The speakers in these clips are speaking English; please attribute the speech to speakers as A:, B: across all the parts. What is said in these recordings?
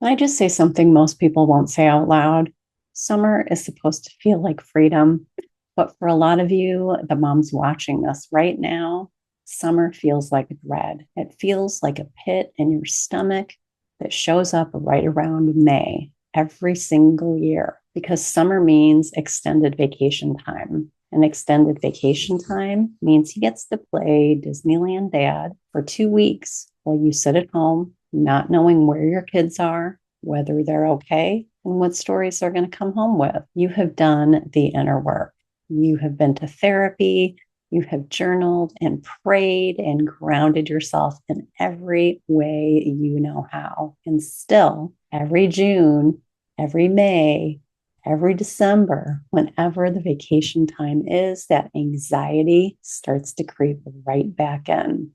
A: Can I just say something most people won't say out loud? Summer is supposed to feel like freedom, but for a lot of you, the moms watching this right now, summer feels like dread. It feels like a pit in your stomach that shows up right around May every single year because summer means extended vacation time. And extended vacation time means he gets to play Disneyland Dad for 2 weeks while you sit at home, not knowing where your kids are, whether they're okay, and what stories they're going to come home with. You have done the inner work. You have been to therapy. You have journaled and prayed and grounded yourself in every way you know how. And still, every June, every May, every December, whenever the vacation time is, that anxiety starts to creep right back in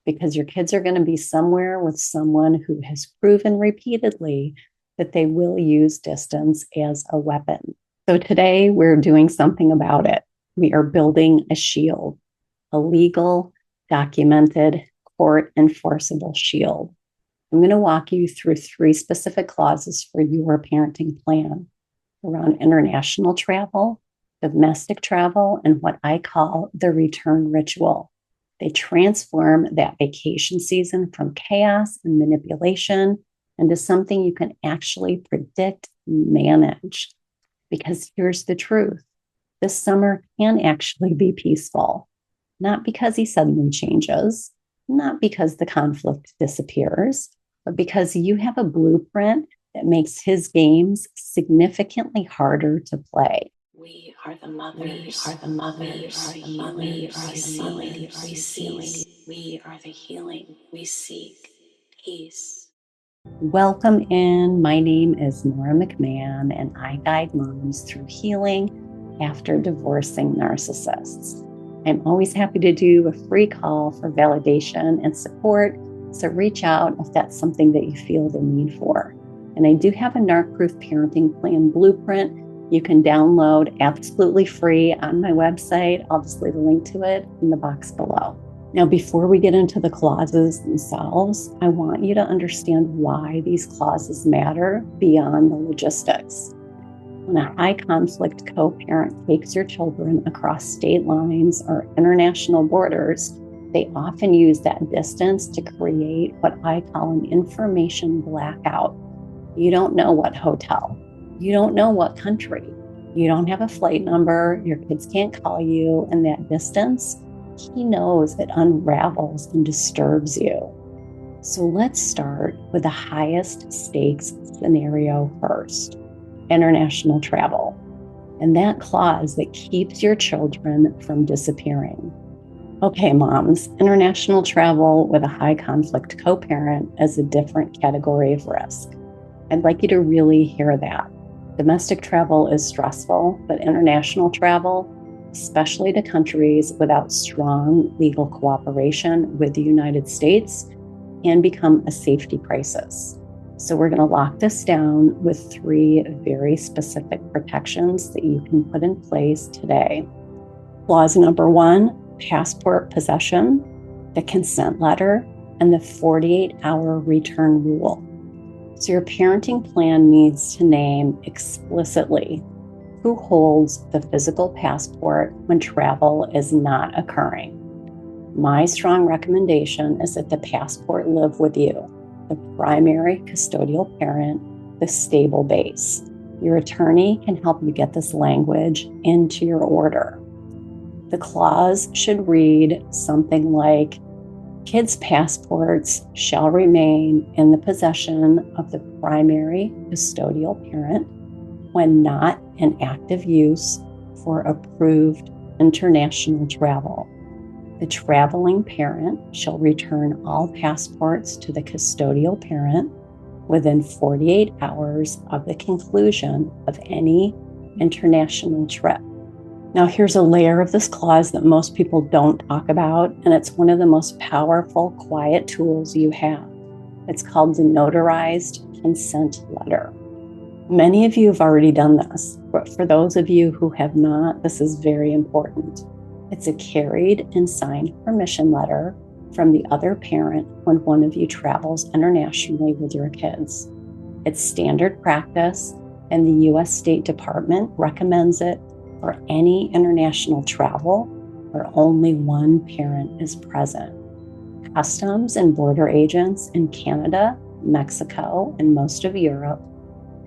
A: because your kids are going to be somewhere with someone who has proven repeatedly that they will use distance as a weapon. So today we're doing something about it. We are building a shield, a legal, documented, court enforceable shield. I'm going to walk you through 3 specific clauses for your parenting plan around international travel, domestic travel, and what I call the return ritual. They transform that vacation season from chaos and manipulation into something you can actually predict and manage. Because here's the truth. This summer can actually be peaceful, not because he suddenly changes, not because the conflict disappears, but because you have a blueprint that makes his games significantly harder to play.
B: We are the mothers. We are the mothers. We are the healing. We seek. We are the healing. We seek peace.
A: Welcome in. My name is Nora McMahon, and I guide moms through healing after divorcing narcissists. I'm always happy to do a free call for validation and support, so reach out if that's something that you feel the need for. And I do have a Narc-Proof parenting plan blueprint you can download absolutely free on my website. I'll just leave a link to it in the box below. Now, before we get into the clauses themselves, I want you to understand why these clauses matter beyond the logistics. When a high conflict co-parent takes your children across state lines or international borders, they often use that distance to create what I call an information blackout. You don't know what hotel, you don't know what country, you don't have a flight number, your kids can't call you, and that distance, he knows it unravels and disturbs you. So let's start with the highest stakes scenario first, international travel, and that clause that keeps your children from disappearing. Okay, moms, international travel with a high conflict co-parent is a different category of risk. I'd like you to really hear that. Domestic travel is stressful, but international travel, especially to countries without strong legal cooperation with the United States, can become a safety crisis. So we're going to lock this down with 3 very specific protections that you can put in place today. Clause number 1, passport possession, the consent letter, and the 48-hour return rule. So your parenting plan needs to name explicitly who holds the physical passport when travel is not occurring. My strong recommendation is that the passport live with you, the primary custodial parent, the stable base. Your attorney can help you get this language into your order. The clause should read something like, kids' passports shall remain in the possession of the primary custodial parent when not in active use for approved international travel. The traveling parent shall return all passports to the custodial parent within 48 hours of the conclusion of any international trip. Now, here's a layer of this clause that most people don't talk about, and it's one of the most powerful, quiet tools you have. It's called the Notarized consent letter. Many of you have already done this, but for those of you who have not, this is very important. It's a carried and signed permission letter from the other parent when one of you travels internationally with your kids. It's standard practice, and the U.S. State Department recommends it for any international travel where only one parent is present. Customs and border agents in Canada, Mexico, and most of Europe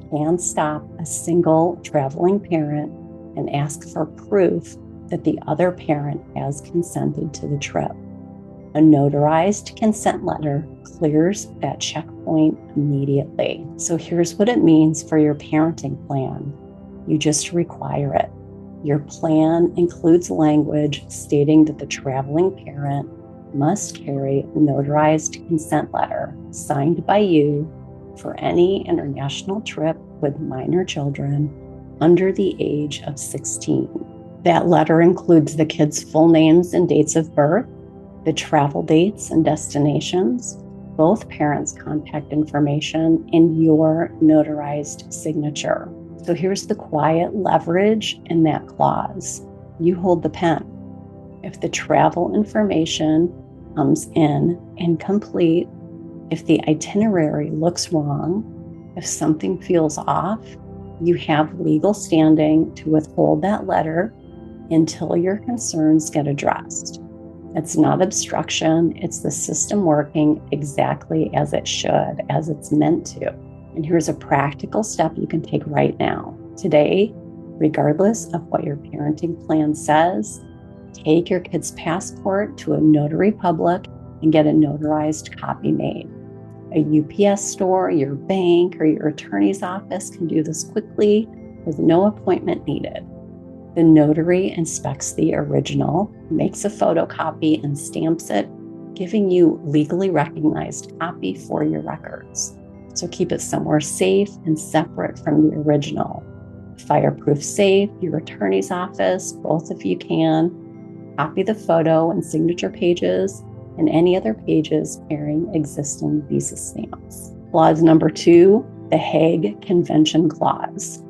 A: can stop a single traveling parent and ask for proof that the other parent has consented to the trip. A notarized consent letter clears that checkpoint immediately. So here's what it means for your parenting plan. You just require it. Your plan includes language stating that the traveling parent must carry a notarized consent letter signed by you for any international trip with minor children under the age of 16. That letter includes the kids' full names and dates of birth, the travel dates and destinations, both parents' contact information, and your notarized signature. So here's the quiet leverage in that clause. You hold the pen. If the travel information comes in incomplete, if the itinerary looks wrong, if something feels off, you have legal standing to withhold that letter until your concerns get addressed. It's not obstruction, it's the system working exactly as it should, as it's meant to. And here's a practical step you can take right now. Today, regardless of what your parenting plan says, take your kid's passport to a notary public and get a notarized copy made. A UPS store, your bank, or your attorney's office can do this quickly with no appointment needed. The notary inspects the original, makes a photocopy, and stamps it, giving you legally recognized copy for your records. So keep it somewhere safe and separate from the original. Fireproof safe, your attorney's office, both if you can. Copy the photo and signature pages and any other pages bearing existing visa stamps. Clause number 2, the Hague Convention Clause.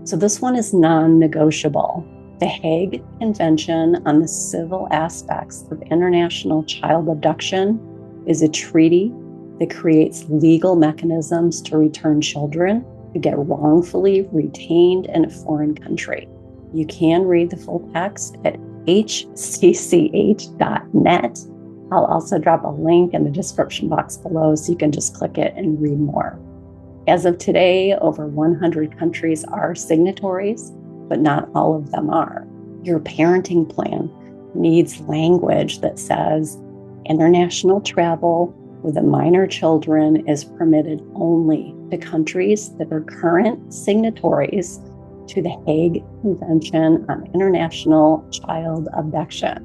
A: So this one is non-negotiable. The Hague Convention on the Civil Aspects of International Child Abduction is a treaty that creates legal mechanisms to return children who get wrongfully retained in a foreign country. You can read the full text at hcch.net. I'll also drop a link in the description box below so you can just click it and read more. As of today, over 100 countries are signatories, but not all of them are. Your parenting plan needs language that says international travel with the minor children is permitted only to countries that are current signatories to the Hague Convention on International Child Abduction.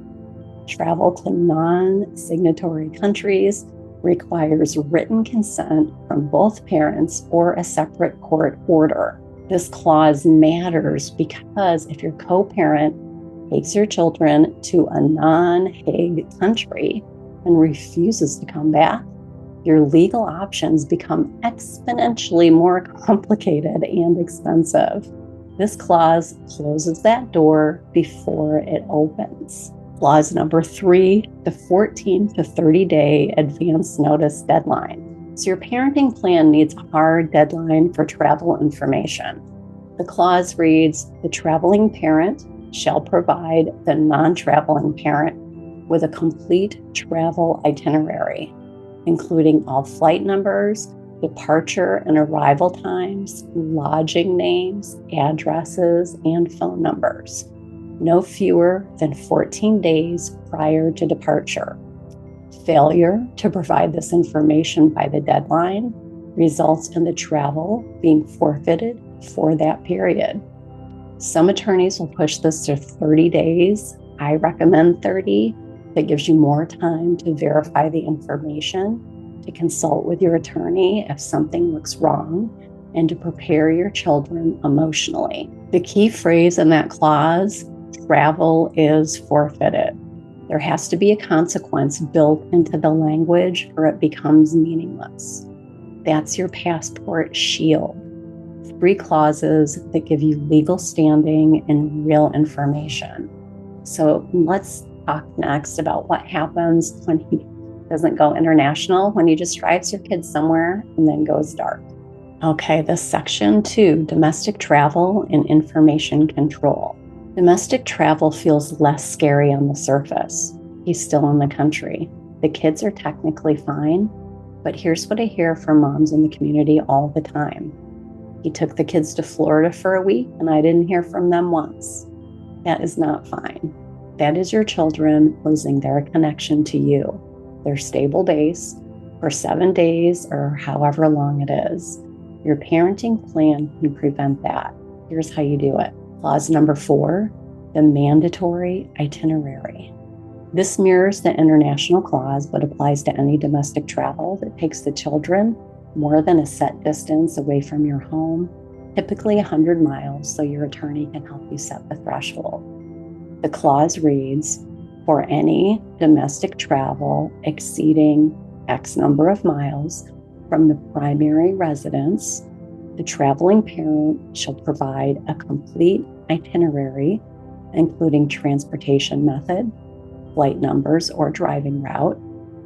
A: Travel to non-signatory countries requires written consent from both parents or a separate court order. This clause matters because if your co-parent takes your children to a non-Hague country and refuses to come back, your legal options become exponentially more complicated and expensive. This clause closes that door before it opens. Clause number 3, the 14 to 30-day advance notice deadline. So your parenting plan needs a hard deadline for travel information. The clause reads, the traveling parent shall provide the non-traveling parent with a complete travel itinerary, including all flight numbers, departure and arrival times, lodging names, addresses, and phone numbers, no fewer than 14 days prior to departure. Failure to provide this information by the deadline results in the travel being forfeited for that period. Some attorneys will push this to 30 days. I recommend 30. That gives you more time to verify the information, to consult with your attorney if something looks wrong, and to prepare your children emotionally. The key phrase in that clause, travel is forfeited. There has to be a consequence built into the language or it becomes meaningless. That's your passport shield. 3 clauses that give you legal standing and real information. So let's talk next about what happens when he doesn't go international, when he just drives your kids somewhere and then goes dark. Okay, this section 2, domestic travel and information control. Domestic travel feels less scary on the surface. He's still in the country. The kids are technically fine, but here's what I hear from moms in the community all the time. He took the kids to Florida for a week and I didn't hear from them once. That is not fine. That is your children losing their connection to you, their stable base, for 7 days or however long it is. Your parenting plan can prevent that. Here's how you do it. Clause number 4, the mandatory itinerary. This mirrors the international clause, but applies to any domestic travel that takes the children more than a set distance away from your home, typically 100 miles, so your attorney can help you set the threshold. The clause reads, for any domestic travel exceeding X number of miles from the primary residence, the traveling parent shall provide a complete itinerary, including transportation method, flight numbers or driving route,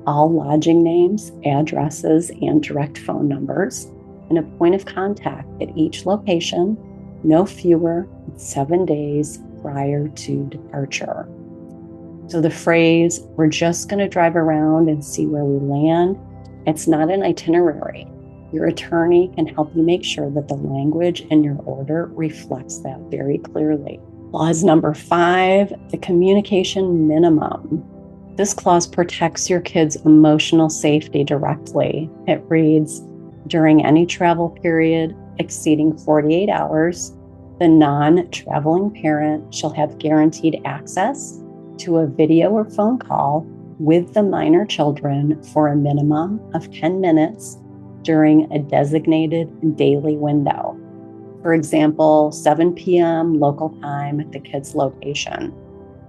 A: all lodging names, addresses, and direct phone numbers, and a point of contact at each location, no fewer than 7 days prior to departure. So the phrase, we're just going to drive around and see where we land, it's not an itinerary. Your attorney can help you make sure that the language in your order reflects that very clearly. Clause number 5, the communication minimum. This clause protects your kids' emotional safety directly. It reads, during any travel period exceeding 48 hours, the non-traveling parent shall have guaranteed access to a video or phone call with the minor children for a minimum of 10 minutes during a designated daily window. For example, 7 p.m. local time at the kid's location.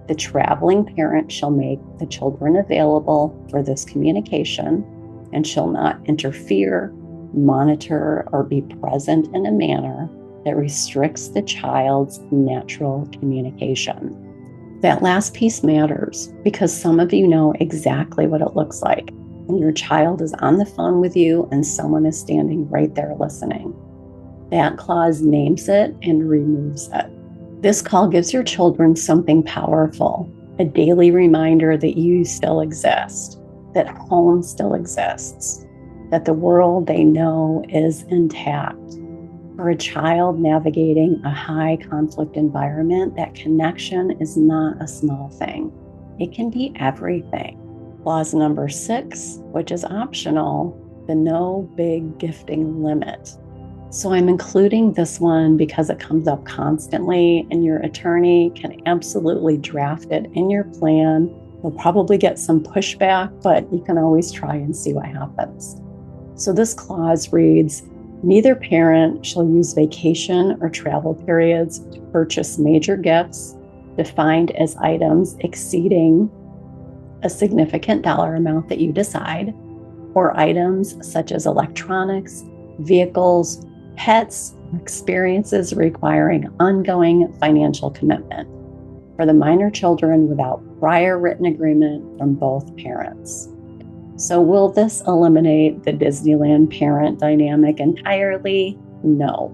A: The traveling parent shall make the children available for this communication and shall not interfere, monitor, or be present in a manner that restricts the child's natural communication. That last piece matters because some of you know exactly what it looks like when your child is on the phone with you and someone is standing right there listening. That clause names it and removes it. This call gives your children something powerful, a daily reminder that you still exist, that home still exists, that the world they know is intact. For a child navigating a high conflict environment, that connection is not a small thing. It can be everything. Clause number 6, which is optional, the no big gifting limit. So I'm including this one because it comes up constantly and your attorney can absolutely draft it in your plan. You'll probably get some pushback, but you can always try and see what happens. So this clause reads, neither parent shall use vacation or travel periods to purchase major gifts defined as items exceeding a significant dollar amount that you decide, or items such as electronics, vehicles, pets, experiences requiring ongoing financial commitment for the minor children without prior written agreement from both parents. So will this eliminate the Disneyland parent dynamic entirely? No.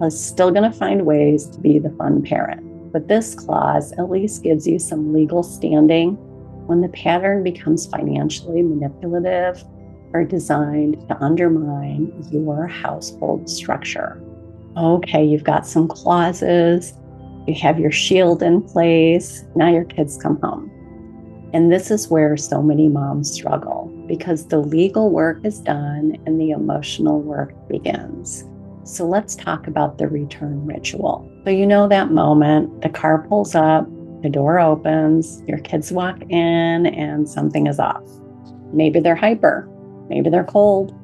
A: I'm still going to find ways to be the fun parent, but this clause at least gives you some legal standing when the pattern becomes financially manipulative or designed to undermine your household structure. Okay, you've got some clauses, you have your shield in place, now your kids come home. And this is where so many moms struggle because the legal work is done and the emotional work begins. So let's talk about the return ritual. So you know that moment, the car pulls up, the door opens, your kids walk in and something is off. Maybe they're hyper, maybe they're cold,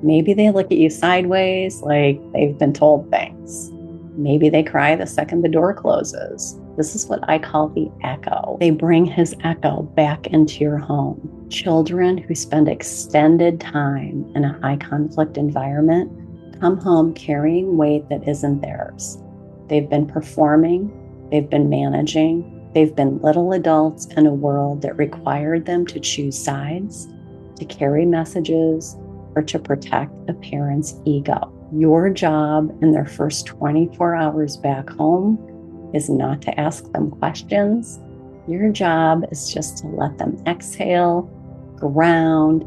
A: maybe they look at you sideways like they've been told things. Maybe they cry the second the door closes. This is what I call the echo. They bring his echo back into your home. Children who spend extended time in a high conflict environment come home carrying weight that isn't theirs. They've been performing, they've been managing, they've been little adults in a world that required them to choose sides, to carry messages, or to protect a parent's ego. Your job in their first 24 hours back home is not to ask them questions. Your job is just to let them exhale, ground,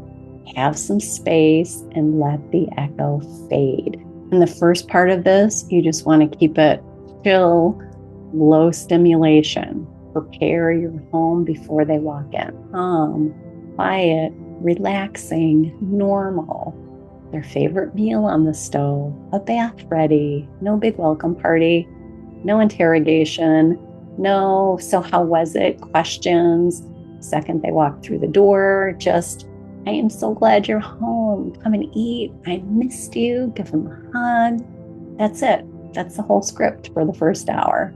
A: have some space, and let the echo fade. In the first part of this, you just want to keep it chill, low stimulation. Prepare your home before they walk in. Calm, quiet, relaxing, normal. Their favorite meal on the stove, a bath ready, no big welcome party, no interrogation, no, so how was it? Questions. Second they walk through the door, just, I am so glad you're home. Come and eat. I missed you. Give them a hug. That's it. That's the whole script for the first hour.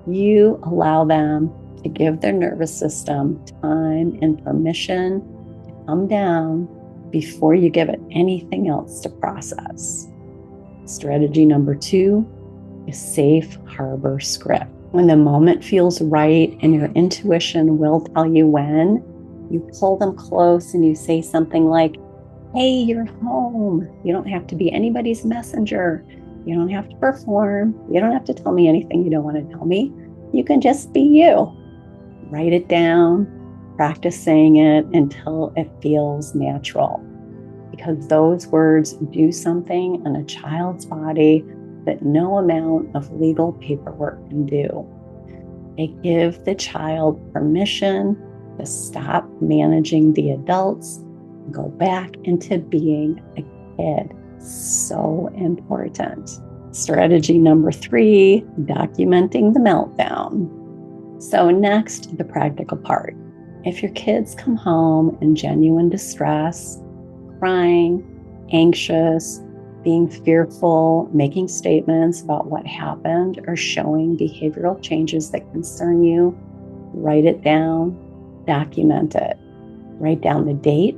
A: You allow them to give their nervous system time and permission to come down before you give it anything else to process. Strategy number 2 is safe harbor script. When the moment feels right and your intuition will tell you when, you pull them close and you say something like, hey, you're home. You don't have to be anybody's messenger. You don't have to perform. You don't have to tell me anything you don't want to tell me. You can just be you. Write it down, practice saying it until it feels natural. Because those words do something in a child's body that no amount of legal paperwork can do. They give the child permission to stop managing the adults and go back into being a kid. So important. Strategy number 3, documenting the meltdown. So next, the practical part. If your kids come home in genuine distress, crying, anxious, being fearful, making statements about what happened, or showing behavioral changes that concern you, write it down, document it. Write down the date,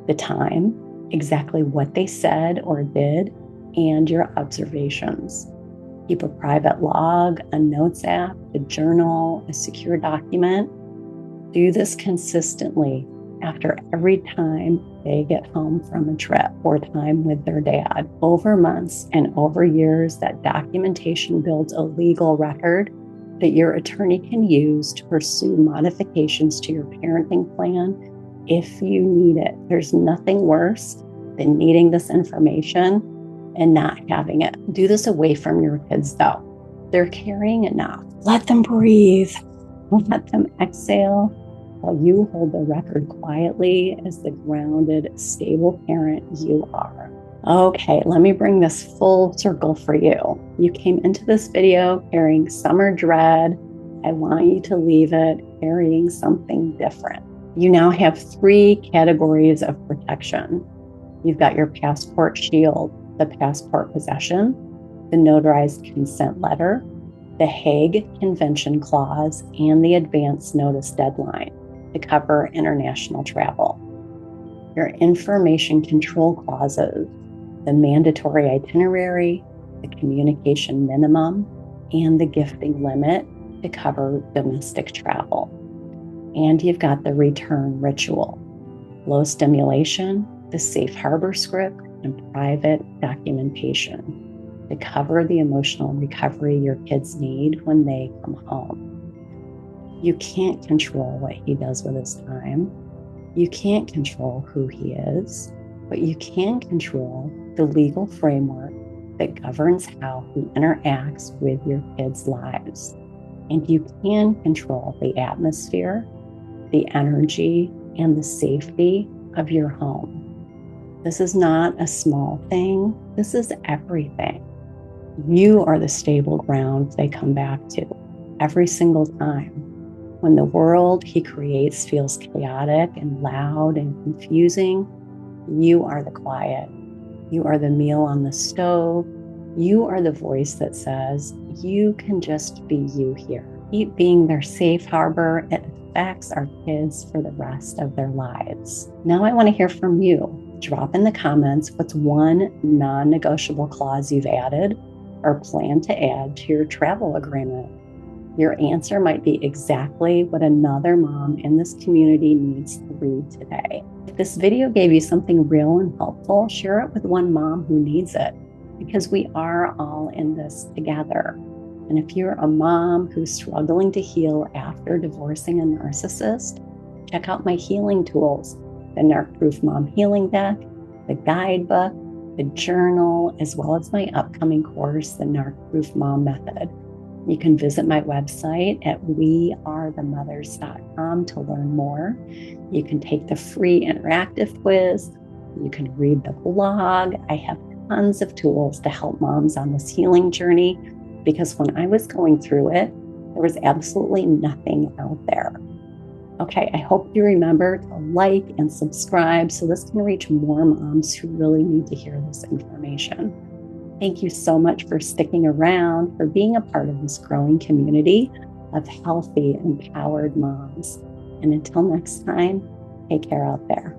A: the time, exactly what they said or did, and your observations. Keep a private log, a notes app, a journal, a secure document. Do this consistently after every time they get home from a trip or time with their dad. Over months and over years, that documentation builds a legal record that your attorney can use to pursue modifications to your parenting plan if you need it. There's nothing worse than needing this information and not having it. Do this away from your kids though. They're carrying enough. Let them breathe. Let them exhale while you hold the record quietly as the grounded, stable parent you are. Okay, let me bring this full circle for you. You came into this video carrying summer dread. I want you to leave it carrying something different. You now have 3 categories of protection. You've got your passport shield, the passport possession, the notarized consent letter, the Hague Convention clause, and the advance notice deadline to cover international travel. Your information control clauses, the mandatory itinerary, the communication minimum, and the gifting limit to cover domestic travel. And you've got the return ritual, low stimulation, the safe harbor script, and private documentation to cover the emotional recovery your kids need when they come home. You can't control what he does with his time. You can't control who he is, but you can control the legal framework that governs how he interacts with your kids' lives. And you can control the atmosphere, the energy, and the safety of your home. This is not a small thing. This is everything. You are the stable ground they come back to every single time. When the world he creates feels chaotic and loud and confusing, you are the quiet. You are the meal on the stove. You are the voice that says, you can just be you here. Keep being their safe harbor. It affects our kids for the rest of their lives. Now I want to hear from you. Drop in the comments what's one non-negotiable clause you've added or plan to add to your travel agreement. Your answer might be exactly what another mom in this community needs to read today. If this video gave you something real and helpful, share it with one mom who needs it. because we are all in this together. And if you're a mom who's struggling to heal after divorcing a narcissist, check out my healing tools, the Narc-Proof Mom Healing Deck, the guidebook, the journal, as well as my upcoming course, the Narc-Proof Mom Method. You can visit my website at WeAreTheMothers.com to learn more. You can take the free interactive quiz. You can read the blog. I have tons of tools to help moms on this healing journey, because when I was going through it, there was absolutely nothing out there. Okay, I hope you remember to like and subscribe so this can reach more moms who really need to hear this information. Thank you so much for sticking around, for being a part of this growing community of healthy, empowered moms. And until next time, take care out there.